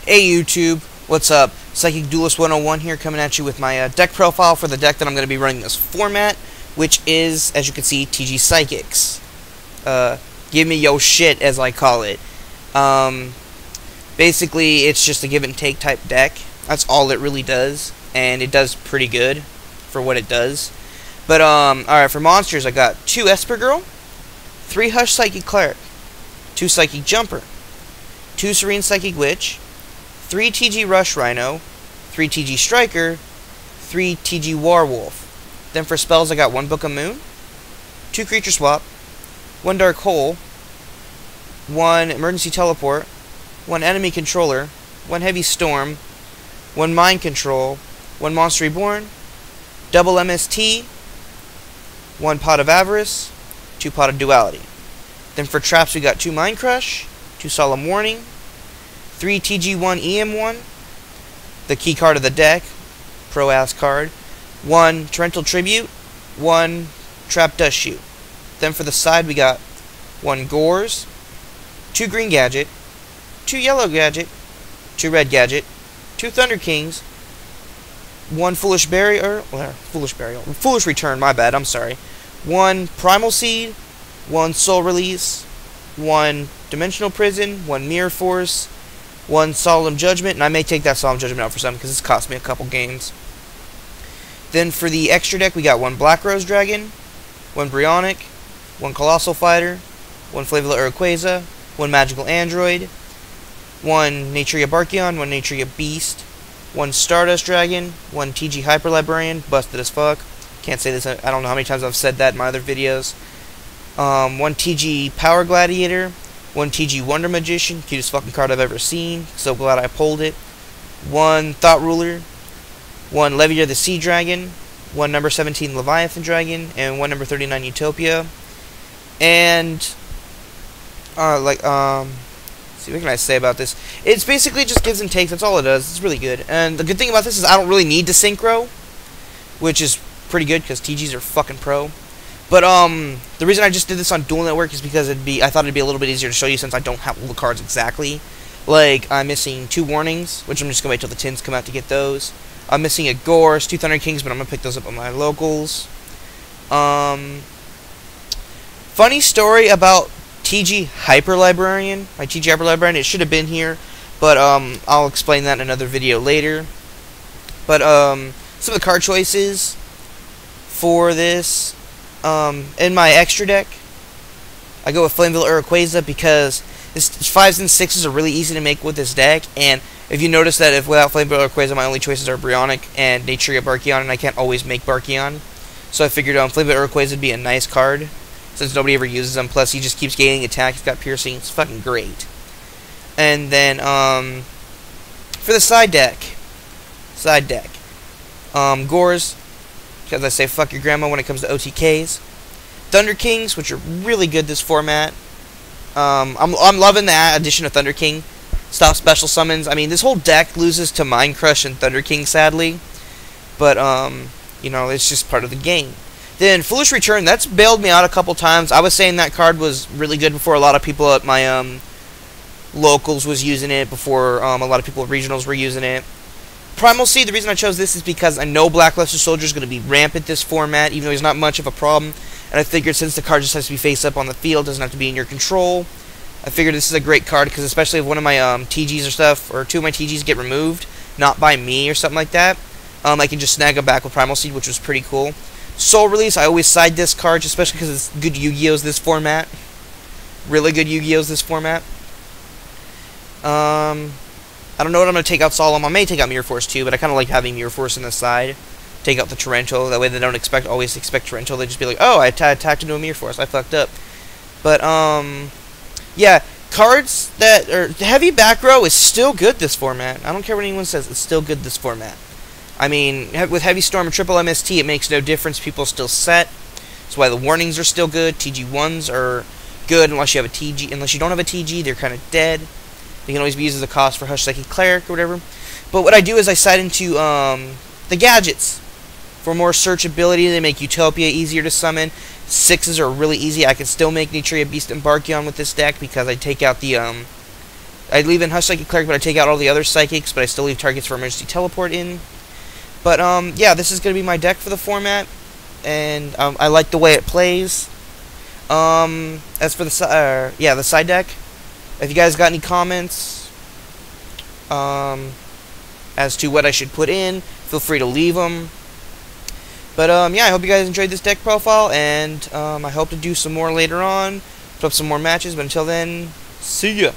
Hey YouTube, what's up? Psychic Duelist 101 here, coming at you with my deck profile for the deck that I'm going to be running this format, which is, as you can see, TG Psychics. Give me yo shit, as I call it. Basically, it's just a give and take type deck. That's all it really does, and it does pretty good for what it does. But, alright, for monsters, I got 2 Esper Girl, 3 Hush Psychic Cleric, 2 Psychic Jumper, 2 Serene Psychic Witch, 3 TG Rush Rhino, 3 TG Striker, 3 TG Warwolf. Then for spells, I got 1 Book of Moon, 2 Creature Swap, 1 Dark Hole, 1 Emergency Teleport, 1 Enemy Controller, 1 Heavy Storm, 1 Mind Control, 1 Monster Reborn, double MST, 1 Pot of Avarice, 2 Pot of Duality. Then for traps, we got 2 Mind Crush, 2 Solemn Warning, 3 TG1 EM1, the key card of the deck, pro-ass card, 1 Torrential Tribute, 1 Trap Dust Shoot. Then for the side, we got 1 Gores, 2 Green Gadget, 2 Yellow Gadget, 2 Red Gadget, 2 Thunder Kings, 1 Foolish Return, my bad, I'm sorry, 1 Primal Seed, 1 Soul Release, 1 Dimensional Prison, 1 Mirror Force, 1 Solemn Judgment, and I may take that Solemn Judgment out for some because it's cost me a couple games. Then for the extra deck, we got 1 Black Rose Dragon, 1 Brionac, 1 Colossal Fighter, 1 Flaviola Urquaza, 1 Magical Android, 1 Natria Barkion, 1 Natria Beast, 1 Stardust Dragon, 1 TG Hyper Librarian, busted as fuck. Can't say this, I don't know how many times I've said that in my other videos. 1 TG Power Gladiator, 1 TG Wonder Magician, cutest fucking card I've ever seen, so glad I pulled it. 1 Thought Ruler, 1 Leviator the Sea Dragon, 1 number 17 Leviathan Dragon, and 1 number 39 Utopia. And, see, what can I say about this? It's basically just gives and takes, that's all it does, it's really good. And the good thing about this is I don't really need to synchro, which is pretty good, because TGs are fucking pro. But, the reason I just did this on Duel Network is because I thought it'd be a little bit easier to show you since I don't have all the cards exactly. Like, I'm missing 2 Warnings, which I'm just gonna wait till the tins come out to get those. I'm missing a Gorse, 2 Thunder Kings, but I'm gonna pick those up on my locals. Funny story about TG Hyper Librarian. My TG Hyper Librarian, it should have been here, but, I'll explain that in another video later. But, some of the card choices for this, in my extra deck, I go with Flameville Urquaza because this 5s and 6s are really easy to make with this deck, and if you notice that if without Flameville Urquaza my only choices are Brionac and Natria Barkion, and I can't always make Barkion, so I figured Flameville Urquaza would be a nice card since nobody ever uses them, plus he just keeps gaining attack, he's got piercing, it's fucking great. And then for the side deck, Gores, because I say fuck your grandma when it comes to OTKs. Thunder Kings, which are really good this format. I'm loving the addition of Thunder King. Stop special summons. I mean, this whole deck loses to Mind Crush and Thunder King, sadly. But, you know, it's just part of the game. Then, Foolish Return, that's bailed me out a couple times. I was saying that card was really good before a lot of people at my, locals was using it, before, a lot of people at regionals were using it. Primal Seed, the reason I chose this is because I know Blackluster Soldier is going to be rampant this format, even though he's not much of a problem. And I figured since the card just has to be face up on the field, doesn't have to be in your control, I figured this is a great card, because especially if one of my TGs or stuff, or 2 of my TGs get removed, not by me or something like that, I can just snag them back with Primal Seed, which was pretty cool. Soul Release, I always side this card, especially because it's good Yu-Gi-Ohs this format. Really good Yu-Gi-Ohs this format. I don't know what I'm going to take out Solemn. I may take out Mirror Force too, but I kind of like having Mirror Force on the side. Take out the Torrential. That way they don't always expect Torrential. They just be like, oh, I attacked into a Mirror Force. I fucked up. But, yeah, cards that are heavy back row is still good this format. I don't care what anyone says. It's still good this format. I mean, with Heavy Storm and Triple MST, it makes no difference. People still set. That's why the Warnings are still good. TG1s are good unless you have a TG. Unless you don't have a TG, they're kind of dead. They can always be used as a cost for Hush Psychic Cleric or whatever. But what I do is I side into the gadgets. For more searchability, they make Utopia easier to summon. 6s are really easy. I can still make Natria Beast and Barkion with this deck because I take out the I leave in Hush Psychic Cleric, but I take out all the other Psychics, but I still leave targets for Emergency Teleport in. But, yeah, this is going to be my deck for the format, and I like the way it plays. As for the side deck, if you guys got any comments as to what I should put in, feel free to leave them. But, yeah, I hope you guys enjoyed this deck profile, and I hope to do some more later on, put up some more matches, but until then, see ya!